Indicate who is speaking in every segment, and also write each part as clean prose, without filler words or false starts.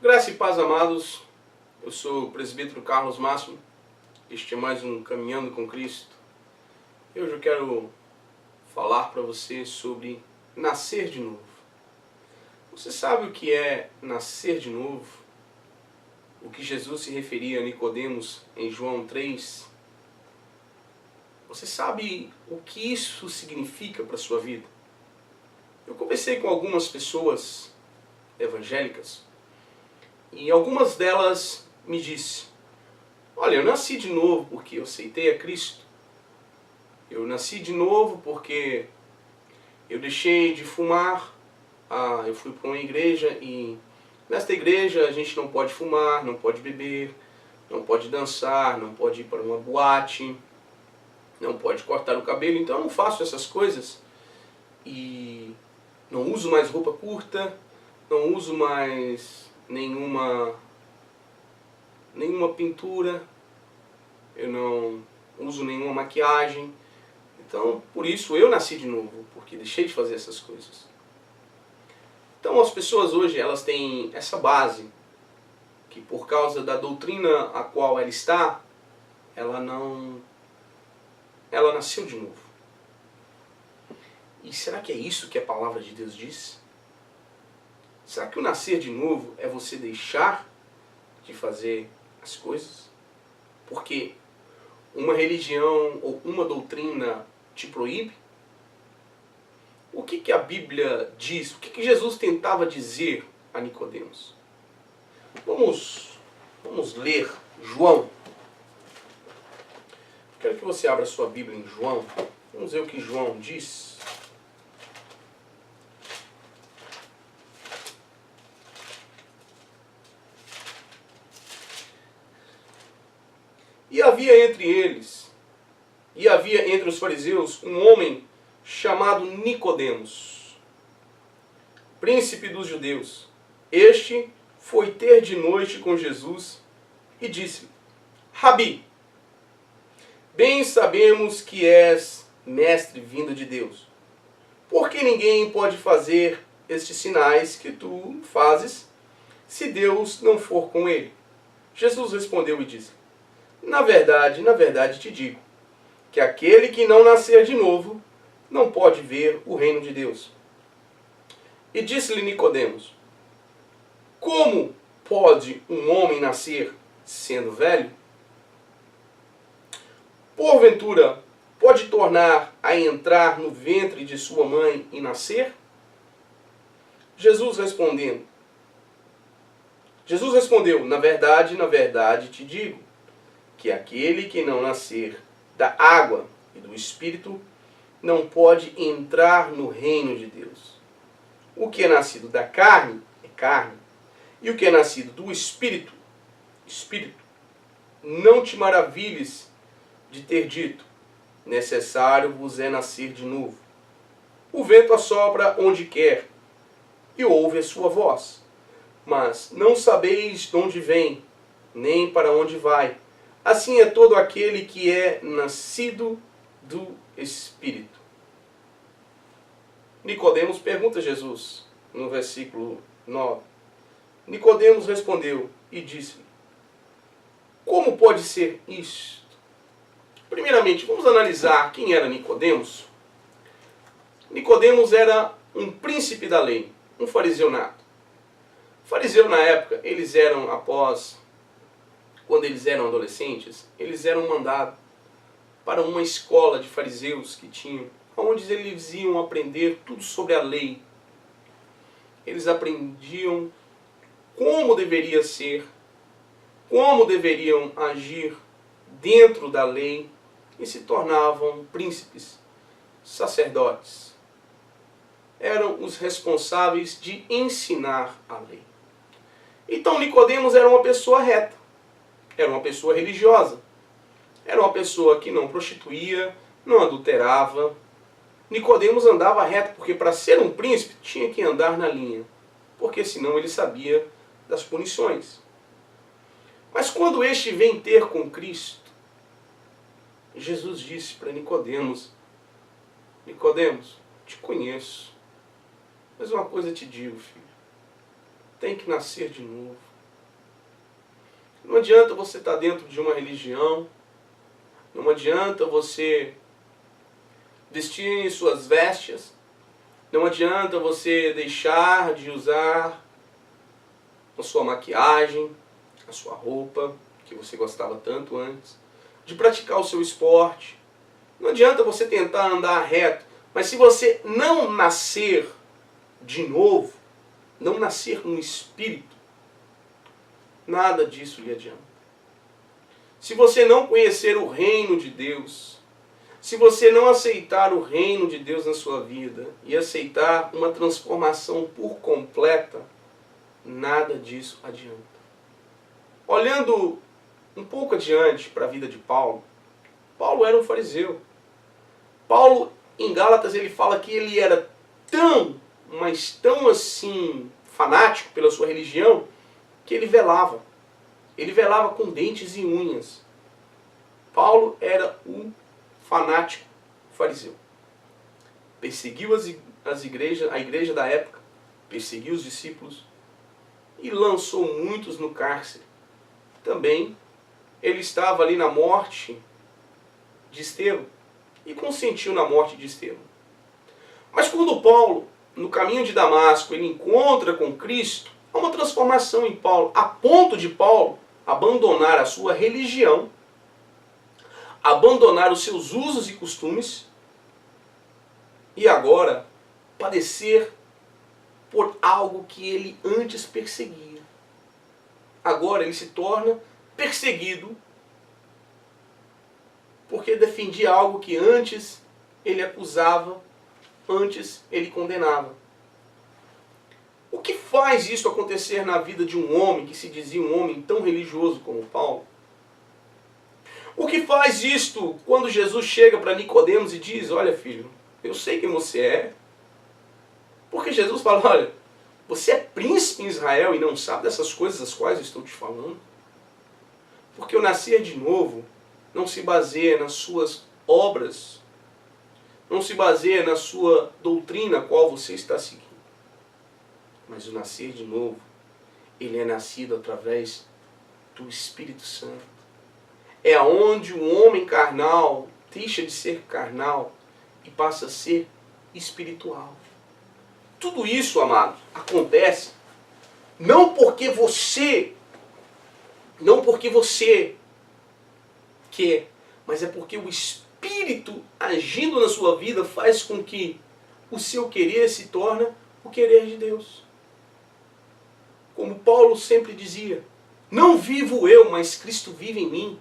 Speaker 1: Graça e paz, amados. Eu sou o presbítero Carlos Máximo. Este é mais um Caminhando com Cristo. Hoje eu quero falar para você sobre nascer de novo. Você sabe o que é nascer de novo? O que Jesus se referia a Nicodemos em João 3? Você sabe o que isso significa para a sua vida? Eu conversei com algumas pessoas evangélicas e algumas delas me disseram: olha, eu nasci de novo porque eu aceitei a Cristo. Eu nasci de novo porque eu deixei de fumar. Eu fui para uma igreja e nesta igreja a gente não pode fumar, não pode beber, não pode dançar, não pode ir para uma boate, não pode cortar o cabelo. Então eu não faço essas coisas e não uso mais roupa curta, não uso mais nenhuma pintura, eu não uso nenhuma maquiagem. Então, por isso eu nasci de novo, porque deixei de fazer essas coisas. Então, as pessoas hoje, elas têm essa base, que por causa da doutrina a qual ela está, ela nasceu de novo. E será que é isso que a palavra de Deus diz? Será que o nascer de novo é você deixar de fazer as coisas? Porque uma religião ou uma doutrina te proíbe? O que a Bíblia diz? O que Jesus tentava dizer a Nicodemos? Vamos ler João. Quero que você abra sua Bíblia em João. Vamos ver o que João diz. E havia entre os fariseus um homem chamado Nicodemos, príncipe dos judeus. Este foi ter de noite com Jesus e disse-lhe: Rabi, bem sabemos que és mestre vindo de Deus, porque ninguém pode fazer estes sinais que tu fazes se Deus não for com ele. Jesus respondeu e disse: na verdade te digo, que aquele que não nascer de novo não pode ver o reino de Deus. E disse-lhe Nicodemos: como pode um homem nascer sendo velho? Porventura, pode tornar a entrar no ventre de sua mãe e nascer? Jesus respondeu: na verdade te digo, que aquele que não nascer da água e do Espírito não pode entrar no reino de Deus. O que é nascido da carne é carne, e o que é nascido do Espírito, Espírito. Não te maravilhes de ter dito: necessário vos é nascer de novo. O vento assopra onde quer, e ouve a sua voz, mas não sabeis de onde vem, nem para onde vai. Assim é todo aquele que é nascido do Espírito. Nicodemos pergunta a Jesus, no versículo 9. Nicodemos respondeu e disse-lhe: como pode ser isto? Primeiramente, vamos analisar quem era Nicodemos. Nicodemos era um príncipe da lei, um fariseu nato. Fariseu, na época, eles eram, quando eles eram adolescentes, eles eram mandados para uma escola de fariseus que tinham, onde eles iam aprender tudo sobre a lei. Eles aprendiam como deveria ser, como deveriam agir dentro da lei e se tornavam príncipes, sacerdotes. Eram os responsáveis de ensinar a lei. Então Nicodemos era uma pessoa reta. Era uma pessoa religiosa. Era uma pessoa que não prostituía, não adulterava. Nicodemos andava reto, porque para ser um príncipe tinha que andar na linha, porque senão ele sabia das punições. Mas quando este vem ter com Cristo, Jesus disse para Nicodemos: Nicodemos, te conheço, mas uma coisa te digo, filho, tem que nascer de novo. Não adianta você estar dentro de uma religião, não adianta você vestir suas vestes, não adianta você deixar de usar a sua maquiagem, a sua roupa, que você gostava tanto antes, de praticar o seu esporte. Não adianta você tentar andar reto, mas se você não nascer de novo, não nascer no Espírito, nada disso lhe adianta. Se você não conhecer o reino de Deus, se você não aceitar o reino de Deus na sua vida e aceitar uma transformação por completa, nada disso adianta. Olhando um pouco adiante para a vida de Paulo, Paulo era um fariseu. Paulo, em Gálatas, ele fala que ele era tão, mas tão assim, fanático pela sua religião, que ele velava. Ele velava com dentes e unhas. Paulo era um fanático fariseu. Perseguiu a igreja da época, perseguiu os discípulos e lançou muitos no cárcere. Também ele estava ali na morte de Estevão e consentiu na morte de Estevão. Mas quando Paulo, no caminho de Damasco, ele encontra com Cristo, há uma transformação em Paulo, a ponto de Paulo abandonar a sua religião, abandonar os seus usos e costumes e agora padecer por algo que ele antes perseguia. Agora ele se torna perseguido porque defendia algo que antes ele acusava, antes ele condenava. O que faz isso acontecer na vida de um homem que se dizia um homem tão religioso como Paulo? O que faz isto quando Jesus chega para Nicodemos e diz: olha filho, eu sei quem você é. Porque Jesus fala: olha, você é príncipe em Israel e não sabe dessas coisas das quais eu estou te falando? Porque o nascer de novo não se baseia nas suas obras, não se baseia na sua doutrina a qual você está seguindo. Mas o nascer de novo, ele é nascido através do Espírito Santo. É onde o homem carnal deixa de ser carnal e passa a ser espiritual. Tudo isso, amados, acontece não porque você quer, mas é porque o Espírito agindo na sua vida faz com que o seu querer se torne o querer de Deus. Como Paulo sempre dizia: não vivo eu, mas Cristo vive em mim.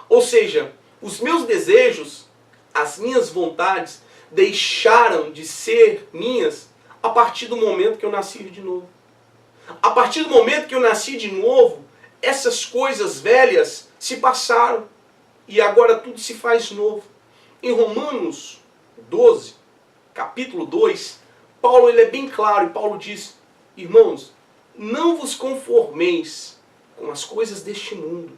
Speaker 1: Ou seja, os meus desejos, as minhas vontades deixaram de ser minhas a partir do momento que eu nasci de novo. A partir do momento que eu nasci de novo, essas coisas velhas se passaram e agora tudo se faz novo. Em Romanos 12, capítulo 2, Paulo ele é bem claro e Paulo diz: irmãos, não vos conformeis com as coisas deste mundo,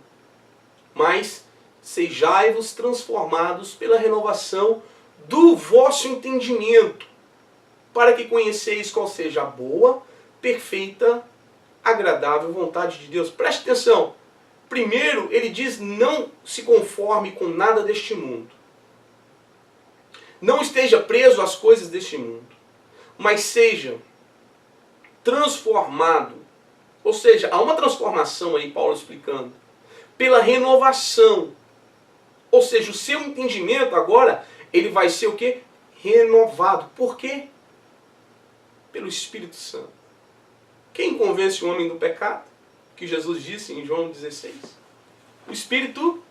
Speaker 1: mas sejai-vos transformados pela renovação do vosso entendimento, para que conheceis qual seja a boa, perfeita, agradável vontade de Deus. Preste atenção. Primeiro, ele diz: não se conforme com nada deste mundo. Não esteja preso às coisas deste mundo, mas seja transformado. Ou seja, há uma transformação aí, Paulo explicando, pela renovação. Ou seja, o seu entendimento agora, ele vai ser o quê? Renovado. Por quê? Pelo Espírito Santo. Quem convence o homem do pecado? Que Jesus disse em João 16. O Espírito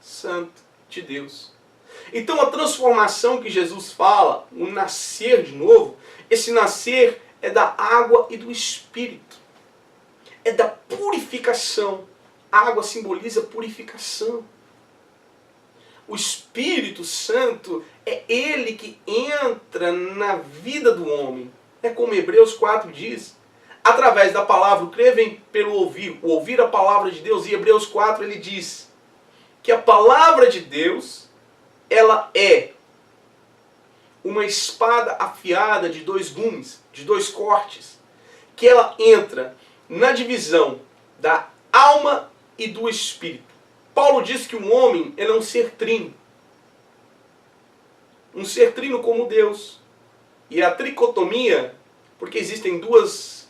Speaker 1: Santo de Deus. Então a transformação que Jesus fala, o nascer de novo, esse nascer é da água e do Espírito. É da purificação. A água simboliza purificação. O Espírito Santo é ele que entra na vida do homem. É como Hebreus 4 diz. Através da palavra, o crer vem pelo ouvir. O ouvir a palavra de Deus. E Hebreus 4 ele diz que a palavra de Deus, ela é uma espada afiada de 2 gumes, de 2 cortes, que ela entra na divisão da alma e do espírito. Paulo diz que o homem ele é um ser trino. Um ser trino como Deus. E a tricotomia, porque existem duas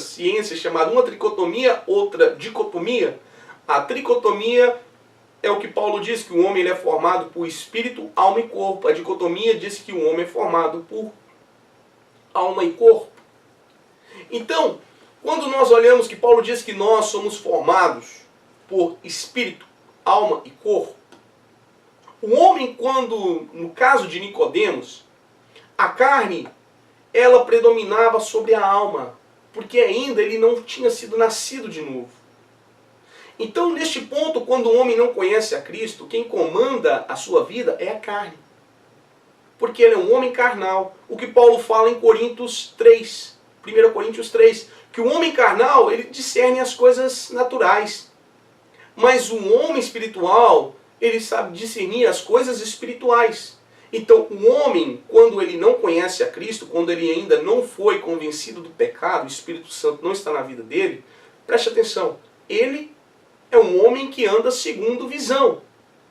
Speaker 1: ciências chamadas, uma tricotomia, outra dicotomia. A tricotomia é o que Paulo diz, que o homem ele é formado por espírito, alma e corpo. A dicotomia diz que o homem é formado por alma e corpo. Então, quando nós olhamos que Paulo diz que nós somos formados por espírito, alma e corpo, o homem, quando, no caso de Nicodemos, a carne, ela predominava sobre a alma, porque ainda ele não tinha sido nascido de novo. Então, neste ponto, quando o homem não conhece a Cristo, quem comanda a sua vida é a carne. Porque ele é um homem carnal. O que Paulo fala em Coríntios 3, 1 Coríntios 3, que o homem carnal, ele discerne as coisas naturais. Mas o homem espiritual, ele sabe discernir as coisas espirituais. Então, o homem, quando ele não conhece a Cristo, quando ele ainda não foi convencido do pecado, o Espírito Santo não está na vida dele, preste atenção, ele é um homem que anda segundo visão,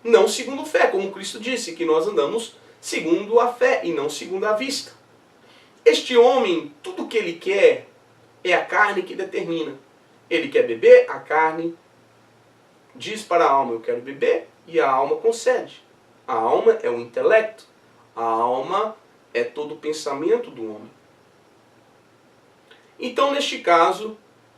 Speaker 1: não segundo fé, como Cristo disse, que nós andamos segundo a fé e não segundo a vista. Este homem, tudo que ele quer é a carne que determina. Ele quer beber, a carne diz para a alma, eu quero beber, e a alma concede. A alma é o intelecto. A alma é todo o pensamento do homem. Então, neste caso,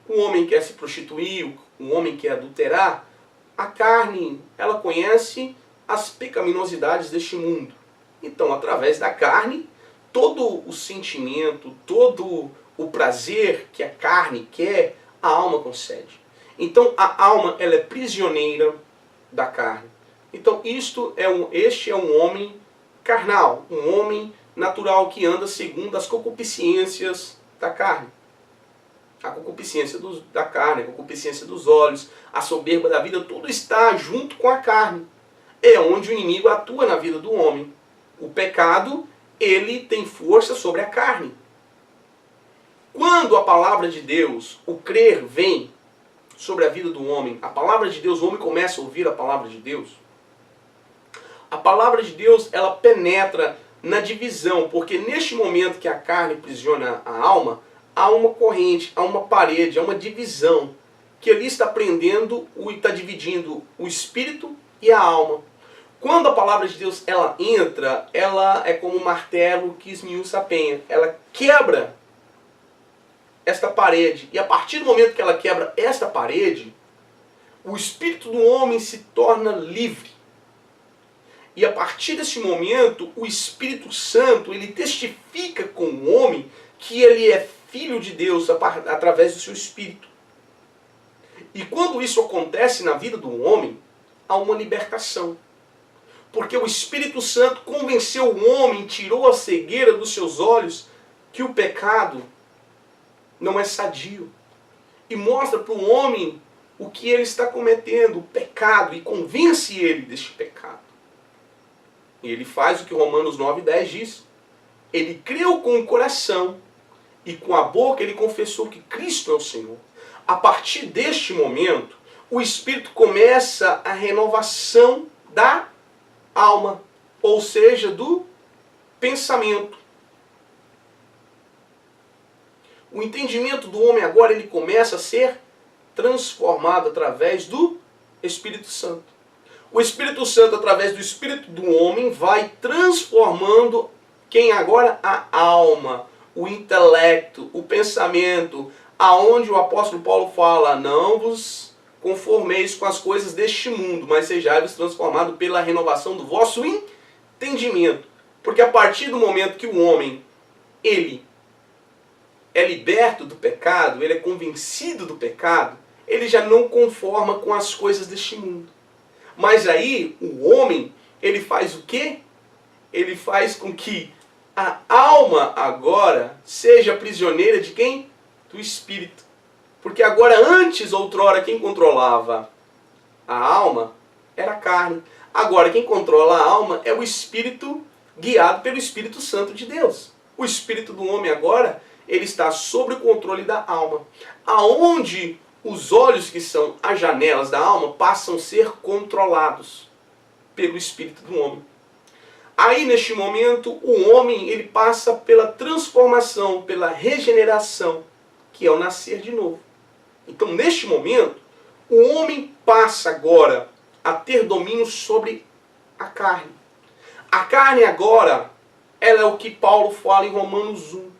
Speaker 1: o homem quer se prostituir, o homem quer adulterar, a carne, ela conhece as pecaminosidades deste mundo. Então, através da carne, todo o sentimento, todo o prazer que a carne quer, a alma concede. Então, a alma ela é prisioneira da carne. Então, este é um homem carnal, um homem natural que anda segundo as concupiscências da carne. A concupiscência da carne, a concupiscência dos olhos, a soberba da vida, tudo está junto com a carne. É onde o inimigo atua na vida do homem. O pecado, ele tem força sobre a carne. Quando a palavra de Deus, o crer, vem sobre a vida do homem, a palavra de Deus, o homem começa a ouvir a palavra de Deus, a palavra de Deus, ela penetra na divisão, porque neste momento que a carne aprisiona a alma, há uma corrente, há uma parede, há uma divisão, que ali está prendendo, está dividindo o espírito e a alma. Quando a palavra de Deus ela entra, ela é como um martelo que esmiuça a penha. Ela quebra esta parede. E a partir do momento que ela quebra esta parede, o espírito do homem se torna livre. E a partir desse momento, o Espírito Santo, ele testifica com o homem que ele é filho de Deus através do seu espírito. E quando isso acontece na vida do homem, há uma libertação. Porque o Espírito Santo convenceu o homem, tirou a cegueira dos seus olhos, que o pecado não é sadio. E mostra para o homem o que ele está cometendo, o pecado, e convence ele deste pecado. E ele faz o que Romanos 9:10 diz. Ele creu com o coração e com a boca ele confessou que Cristo é o Senhor. A partir deste momento, o Espírito começa a renovação da alma, ou seja, do pensamento. O entendimento do homem agora ele começa a ser transformado através do Espírito Santo. O Espírito Santo, através do Espírito do homem, vai transformando quem agora? A alma, o intelecto, o pensamento, aonde o apóstolo Paulo fala, não vos conformeis com as coisas deste mundo, mas sejais transformados pela renovação do vosso entendimento. Porque a partir do momento que o homem, ele é liberto do pecado, ele é convencido do pecado, ele já não conforma com as coisas deste mundo. Mas aí, o homem, ele faz o quê? Ele faz com que a alma agora seja prisioneira de quem? Do Espírito. Porque agora, antes, outrora, quem controlava a alma era a carne. Agora, quem controla a alma é o Espírito guiado pelo Espírito Santo de Deus. O Espírito do homem agora, ele está sob o controle da alma. Aonde os olhos, que são as janelas da alma, passam a ser controlados pelo espírito do homem. Aí, neste momento, o homem ele passa pela transformação, pela regeneração, que é o nascer de novo. Então, neste momento, o homem passa agora a ter domínio sobre a carne. A carne agora, ela é o que Paulo fala em Romanos 1.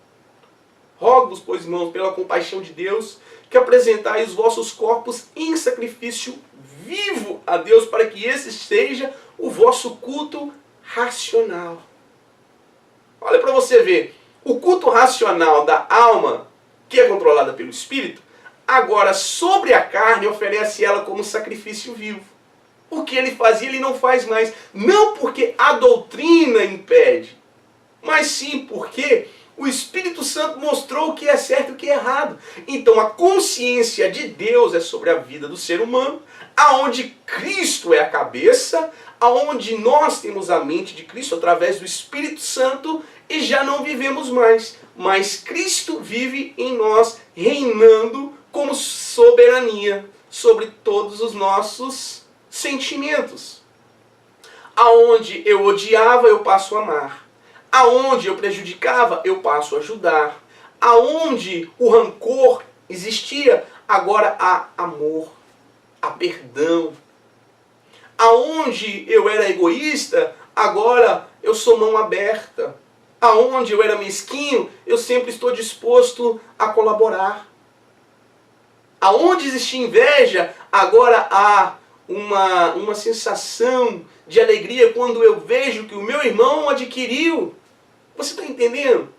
Speaker 1: Rogo-vos, pois, irmãos, pela compaixão de Deus, que apresentai os vossos corpos em sacrifício vivo a Deus, para que esse seja o vosso culto racional. Olha para você ver, o culto racional da alma, que é controlada pelo Espírito, agora sobre a carne oferece ela como sacrifício vivo. O que ele fazia, ele não faz mais. Não porque a doutrina impede, mas sim porque o Espírito Santo mostrou o que é certo e o que é errado. Então a consciência de Deus é sobre a vida do ser humano, aonde Cristo é a cabeça, aonde nós temos a mente de Cristo através do Espírito Santo e já não vivemos mais. Mas Cristo vive em nós, reinando como soberania sobre todos os nossos sentimentos. Aonde eu odiava, eu passo a amar. Aonde eu prejudicava, eu passo a ajudar. Aonde o rancor existia, agora há amor, há perdão. Aonde eu era egoísta, agora eu sou mão aberta. Aonde eu era mesquinho, eu sempre estou disposto a colaborar. Aonde existia inveja, agora há uma sensação de alegria quando eu vejo que o meu irmão adquiriu. Você está entendendo?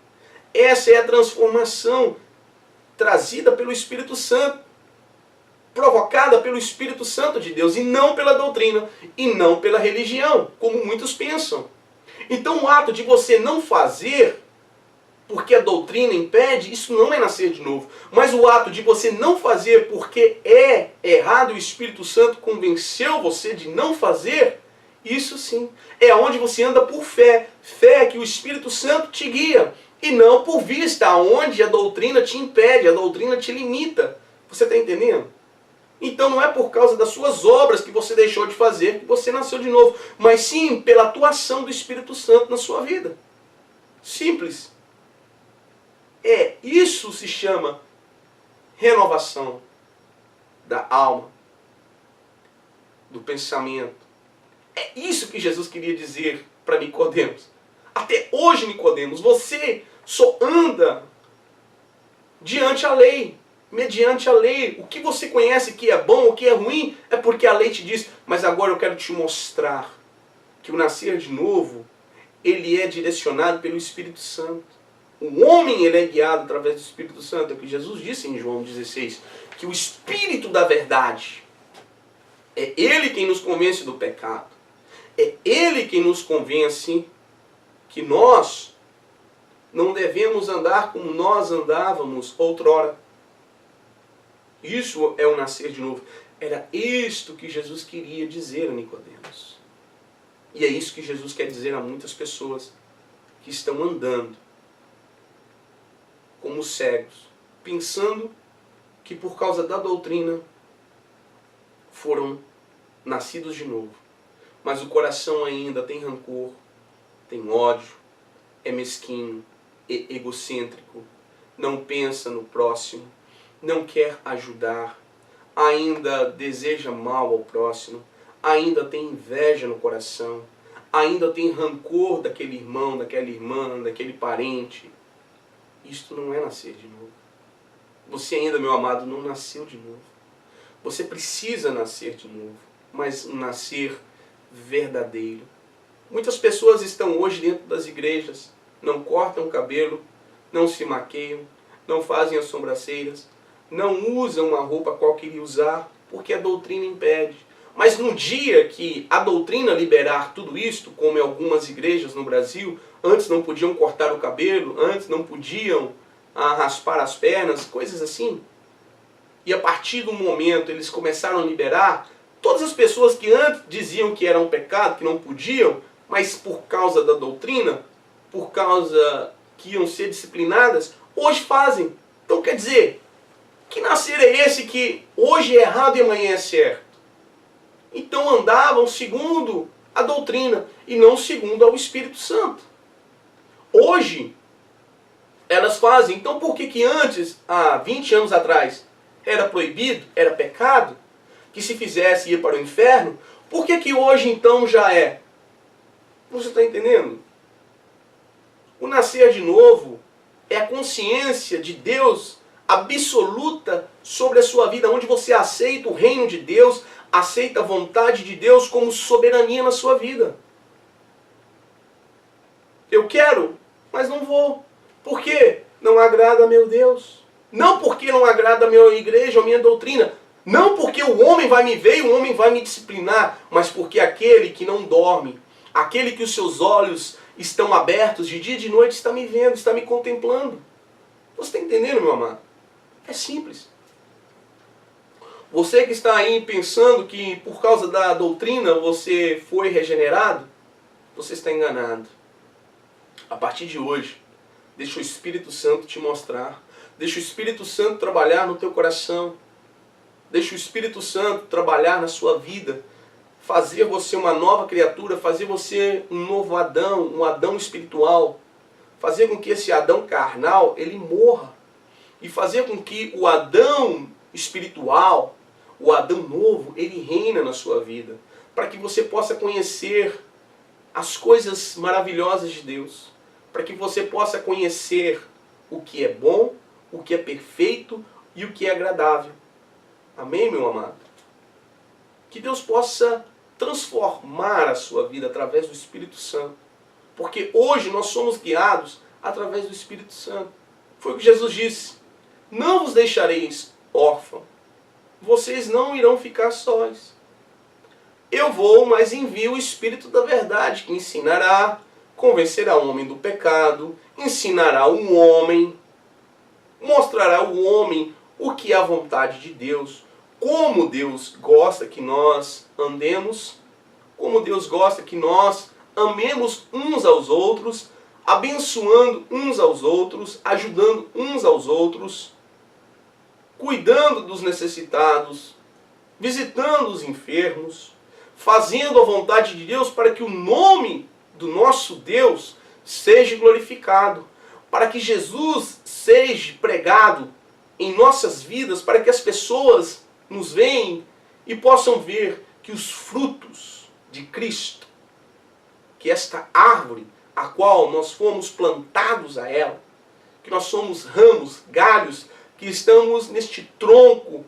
Speaker 1: Essa é a transformação trazida pelo Espírito Santo, provocada pelo Espírito Santo de Deus, e não pela doutrina, e não pela religião, como muitos pensam. Então o ato de você não fazer, porque a doutrina impede, isso não é nascer de novo. Mas o ato de você não fazer porque é errado, o Espírito Santo convenceu você de não fazer, isso sim. É onde você anda por fé. Fé que o Espírito Santo te guia. E não por vista, onde a doutrina te impede, a doutrina te limita. Você está entendendo? Então não é por causa das suas obras que você deixou de fazer que você nasceu de novo. Mas sim pela atuação do Espírito Santo na sua vida. Simples. Isso se chama renovação da alma, do pensamento. É isso que Jesus queria dizer para Nicodemos. Até hoje, Nicodemos, você só anda diante a lei, mediante a lei. O que você conhece que é bom, o que é ruim, é porque a lei te diz. Mas agora eu quero te mostrar que o nascer de novo, ele é direcionado pelo Espírito Santo. O homem ele é guiado através do Espírito Santo. É o que Jesus disse em João 16. Que o Espírito da verdade é Ele quem nos convence do pecado. É Ele quem nos convence que nós não devemos andar como nós andávamos outrora. Isso é o nascer de novo. Era isto que Jesus queria dizer a Nicodemos. E é isso que Jesus quer dizer a muitas pessoas que estão andando como cegos, pensando que por causa da doutrina foram nascidos de novo. Mas o coração ainda tem rancor, tem ódio, é mesquinho, é egocêntrico, não pensa no próximo, não quer ajudar, ainda deseja mal ao próximo, ainda tem inveja no coração, ainda tem rancor daquele irmão, daquela irmã, daquele parente. Isto não é nascer de novo. Você ainda, meu amado, não nasceu de novo. Você precisa nascer de novo, mas um nascer verdadeiro. Muitas pessoas estão hoje dentro das igrejas, não cortam o cabelo, não se maqueiam, não fazem as sobrancelhas, não usam a roupa qual queria usar, porque a doutrina impede. Mas no dia que a doutrina liberar tudo isto, como em algumas igrejas no Brasil, antes não podiam cortar o cabelo, antes não podiam raspar as pernas, coisas assim. E a partir do momento eles começaram a liberar, todas as pessoas que antes diziam que era um pecado, que não podiam, mas por causa da doutrina, por causa que iam ser disciplinadas, hoje fazem. Então quer dizer, Que nascer é esse que hoje é errado e amanhã é certo? Então andavam segundo a doutrina e não segundo ao Espírito Santo. Hoje, elas fazem. Então por que antes, há 20 anos atrás, era proibido, era pecado, que se fizesse ia para o inferno? Por que hoje então já é? Você está entendendo? O nascer de novo é a consciência de Deus absoluta sobre a sua vida, onde você aceita o reino de Deus, aceita a vontade de Deus como soberania na sua vida. Eu quero, mas não vou. Por quê? Não agrada a meu Deus. Não porque não agrada a minha igreja ou a minha doutrina. Não porque o homem vai me ver e o homem vai me disciplinar, mas porque aquele que não dorme, aquele que os seus olhos estão abertos de dia e de noite, está me vendo, está me contemplando. Você está entendendo, meu amado? É simples. Você que está aí pensando que por causa da doutrina você foi regenerado, você está enganado. A partir de hoje, deixa o Espírito Santo te mostrar. Deixa o Espírito Santo trabalhar no teu coração. Deixa o Espírito Santo trabalhar na sua vida. Fazer você uma nova criatura. Fazer você um novo Adão. Um Adão espiritual. Fazer com que esse Adão carnal, ele morra. E fazer com que o Adão espiritual, o Adão novo, ele reina na sua vida. Para que você possa conhecer as coisas maravilhosas de Deus. Para que você possa conhecer o que é bom, o que é perfeito e o que é agradável. Amém, meu amado? Que Deus possa transformar a sua vida através do Espírito Santo. Porque hoje nós somos guiados através do Espírito Santo. Foi o que Jesus disse. Não vos deixareis órfãos. Vocês não irão ficar sós. Eu vou, mas envio o Espírito da verdade, que ensinará, convencerá o homem do pecado, ensinará o homem, mostrará ao homem o que é a vontade de Deus, como Deus gosta que nós andemos, como Deus gosta que nós amemos uns aos outros, abençoando uns aos outros, ajudando uns aos outros, cuidando dos necessitados, visitando os enfermos, fazendo a vontade de Deus para que o nome do nosso Deus seja glorificado, para que Jesus seja pregado em nossas vidas, para que as pessoas nos vejam e possam ver que os frutos de Cristo, que esta árvore a qual nós fomos plantados a ela, que nós somos ramos, galhos, que estamos neste tronco,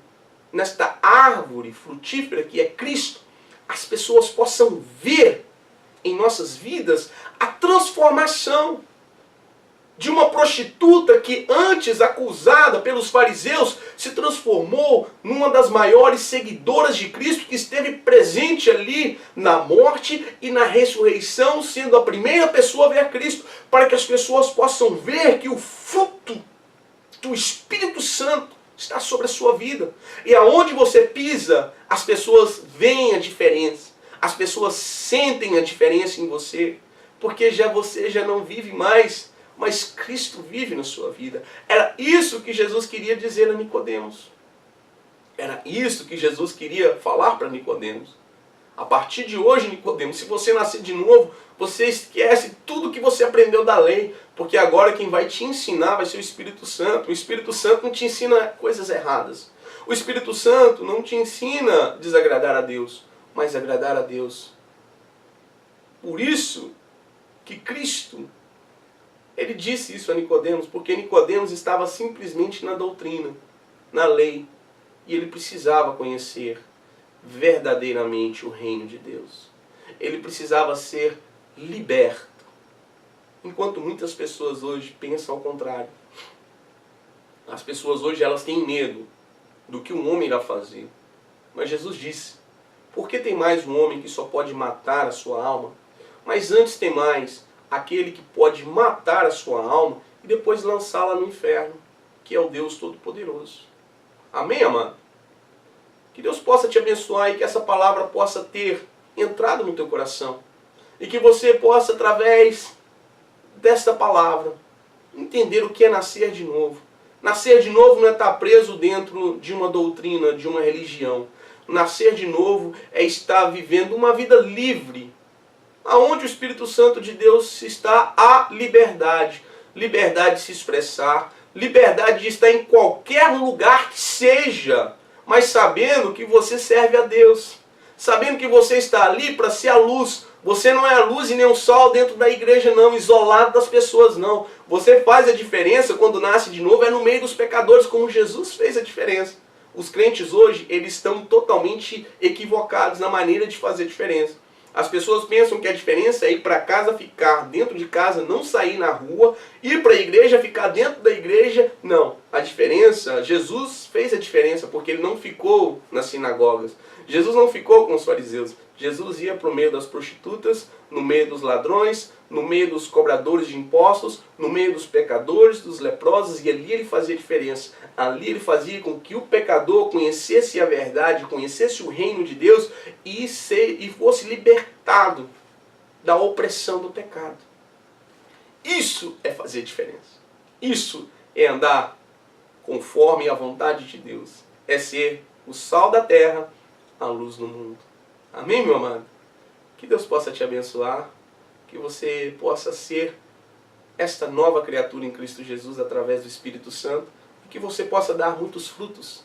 Speaker 1: nesta árvore frutífera que é Cristo, as pessoas possam ver em nossas vidas a transformação de uma prostituta que antes acusada pelos fariseus se transformou numa das maiores seguidoras de Cristo, que esteve presente ali na morte e na ressurreição, sendo a primeira pessoa a ver a Cristo, para que as pessoas possam ver que o fruto do Espírito Santo está sobre a sua vida. E aonde você pisa, as pessoas veem a diferença. As pessoas sentem a diferença em você. Porque você já não vive mais, mas Cristo vive na sua vida. Era isso que Jesus queria dizer a Nicodemos. Era isso que Jesus queria falar para Nicodemos. A partir de hoje, Nicodemos, se você nascer de novo, você esquece tudo que você aprendeu da lei, porque agora quem vai te ensinar vai ser o Espírito Santo. O Espírito Santo não te ensina coisas erradas. O Espírito Santo não te ensina a desagradar a Deus, mas agradar a Deus. Por isso que Cristo, ele disse isso a Nicodemos, porque Nicodemos estava simplesmente na doutrina, na lei, e ele precisava conhecer verdadeiramente o reino de Deus. Ele precisava ser liberto. Enquanto muitas pessoas hoje pensam ao contrário. As pessoas hoje elas têm medo do que um homem irá fazer. Mas Jesus disse, por que tem mais um homem que só pode matar a sua alma? Mas antes tem mais aquele que pode matar a sua alma e depois lançá-la no inferno, que é o Deus Todo-Poderoso. Amém, amado? Que Deus possa te abençoar e que essa palavra possa ter entrado no teu coração. E que você possa, através desta palavra, entender o que é nascer de novo. Nascer de novo não é estar preso dentro de uma doutrina, de uma religião. Nascer de novo é estar vivendo uma vida livre. Aonde o Espírito Santo de Deus está, há liberdade. Liberdade de se expressar, liberdade de estar em qualquer lugar que seja, mas sabendo que você serve a Deus. Sabendo que você está ali para ser a luz. Você não é a luz e nem o sol dentro da igreja não, isolado das pessoas não. Você faz a diferença quando nasce de novo, é no meio dos pecadores, como Jesus fez a diferença. Os crentes hoje, eles estão totalmente equivocados na maneira de fazer diferença. As pessoas pensam que a diferença é ir para casa, ficar dentro de casa, não sair na rua, ir para a igreja, ficar dentro da igreja. Não, a diferença, Jesus fez a diferença porque ele não ficou nas sinagogas. Jesus não ficou com os fariseus. Jesus ia para o meio das prostitutas, no meio dos ladrões, no meio dos cobradores de impostos, no meio dos pecadores, dos leprosos, e ali ele fazia diferença. Ali ele fazia com que o pecador conhecesse a verdade, conhecesse o reino de Deus e fosse libertado da opressão do pecado. Isso é fazer diferença. Isso é andar conforme a vontade de Deus. É ser o sal da terra, a luz do mundo. Amém, meu amado? Que Deus possa te abençoar, que você possa ser esta nova criatura em Cristo Jesus através do Espírito Santo, e que você possa dar muitos frutos,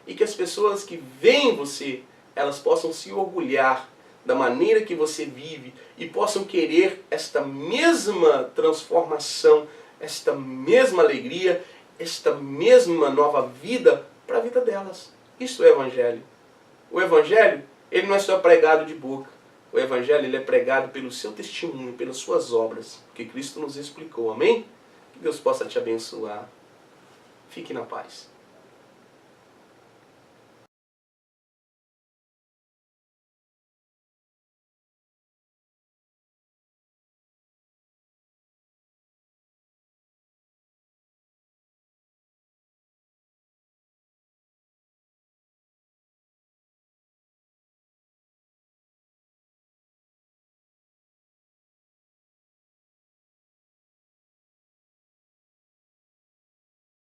Speaker 1: e que as pessoas que veem você, elas possam se orgulhar da maneira que você vive e possam querer esta mesma transformação, esta mesma alegria, esta mesma nova vida para a vida delas. Isso é o Evangelho. O Evangelho, ele não é só pregado de boca. O Evangelho, ele é pregado pelo seu testemunho, pelas suas obras, que Cristo nos explicou. Amém? Que Deus possa te abençoar. Fique na paz.